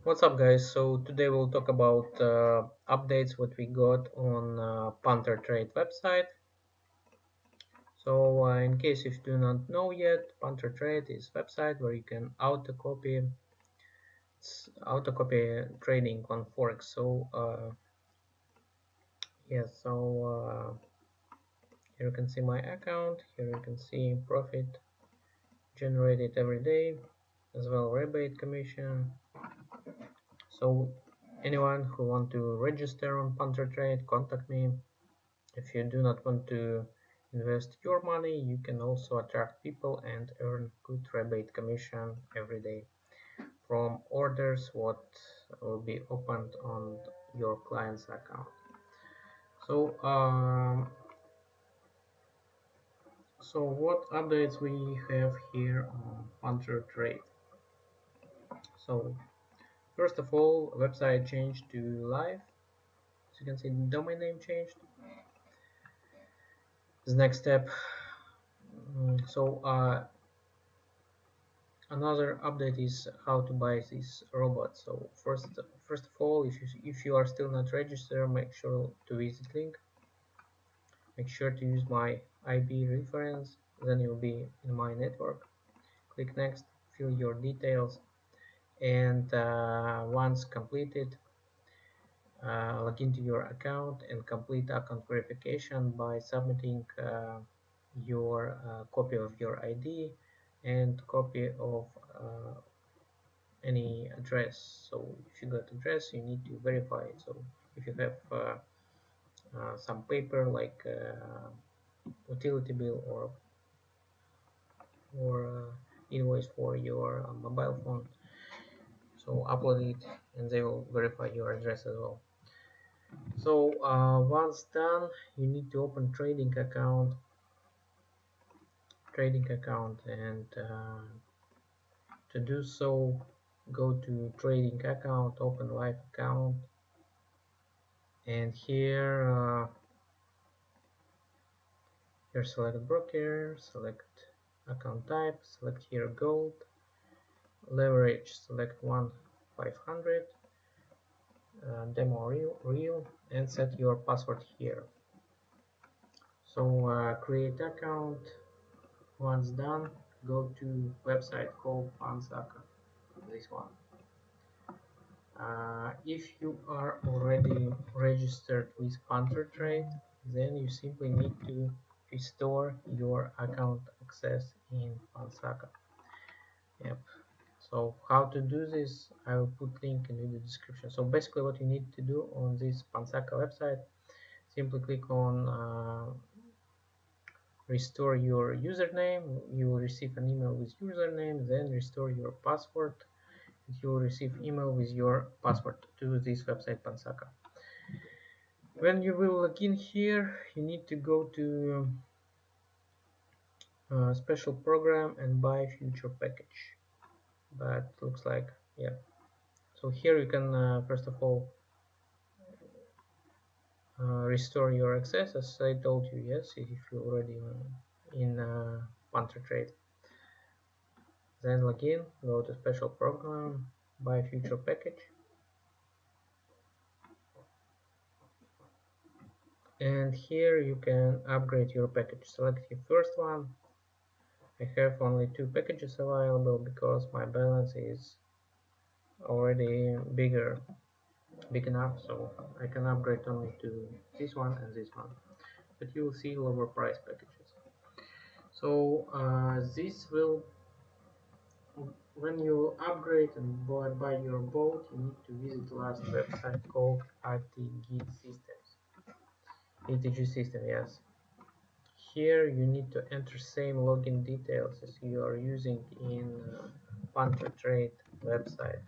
What's up, guys? So today we'll talk about updates what we got on Panther Trade website. So in case if you do not know yet, Panther Trade is website where you can autocopy trading on Forex. Here you can see my account. Here you can see profit generated every day, as well rebate commission. So anyone who want to register on Panther Trade, contact me. If you do not want to invest your money, you can also attract people and earn good rebate commission every day from orders what will be opened on your client's account. So, what updates we have here on Panther Trade? So, first of all, website changed to live. As you can see, the domain name changed. The next step. Another update is how to buy this robot. So first of all, if you are still not registered, make sure to visit link. Make sure to use my IB reference, then you'll be in my network. Click next, fill your details, and once completed, log into your account and complete account verification by submitting your copy of your ID and copy of any address. So if you got address, you need to verify it. So if you have some paper like utility bill or invoice for your mobile phone, so upload it and they will verify your address as well. So once done, you need to open trading account, and to do so, go to trading account, open live account, and here select broker, select account type, select here gold, leverage, select 1-500, demo real, and set your password here. So create account. Once done, go to website called Pansaka, this one. If you are already registered with Panther Trade, then you simply need to restore your account access in Pansaka. Yep. So how to do this, I will put link in the description. So basically what you need to do on this Pansaka website, simply click on restore your username. You will receive an email with username, then restore your password. You will receive email with your password to this website Pansaka. When you will log in here, you need to go to special program and buy future package. But looks like, yeah. So here you can first of all restore your access, as I told you. Yes, if you already in Panther Trade, then log in, go to special program, buy future package, and here you can upgrade your package. Select the first one. I have only 2 packages available because my balance is already big enough, so I can upgrade only to this one and this one, but you will see lower price packages. So this will, when you upgrade and buy your boat, you need to visit last website called ATG Systems. ATG System, yes. Here you need to enter same login details as you are using in Panther Trade website.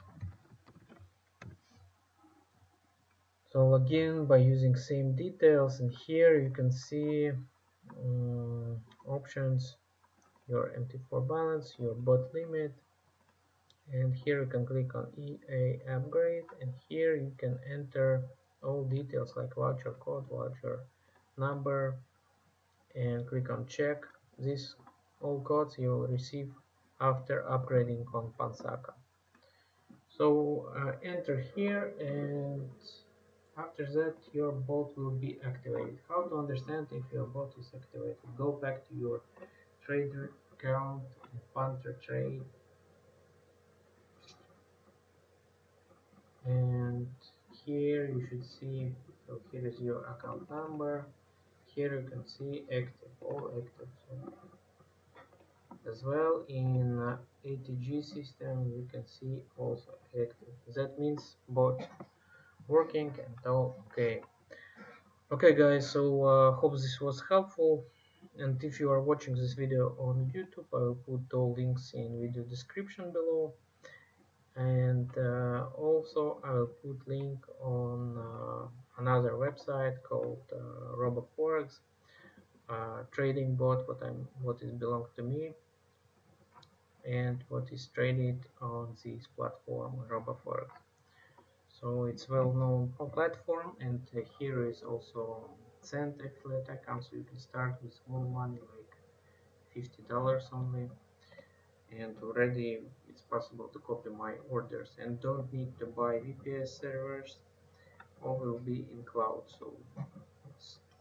So log in by using same details, and here you can see options, your MT4 balance, your bot limit, and here you can click on EA upgrade, and here you can enter all details like voucher code, voucher number, and click on check. These all codes you will receive after upgrading on Pansaka. So enter here, and after that your bot will be activated. How to understand if your bot is activated? Go back to your trader account in Panther Trade, and here you should see, so here is your account number. Here you can see active, all active. So as well in ATG system you can see also active. That means bot working and all okay. Okay guys, so hope this was helpful, and if you are watching this video on YouTube, I will put all links in video description below, and also I will put link on another website called Forex, trading bot, what is belong to me and what is traded on this platform Forex. So it's well-known platform, and here is also send affiliate account, so you can start with small money like $50 only, and already it's possible to copy my orders and don't need to buy VPS servers. All will be in cloud, so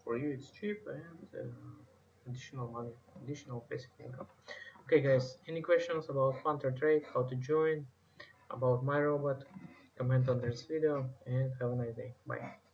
for you it's cheap and additional money, additional passive income. Okay guys, any questions about Panther Trade, how to join, about my robot, comment under this video, and have a nice day. Bye.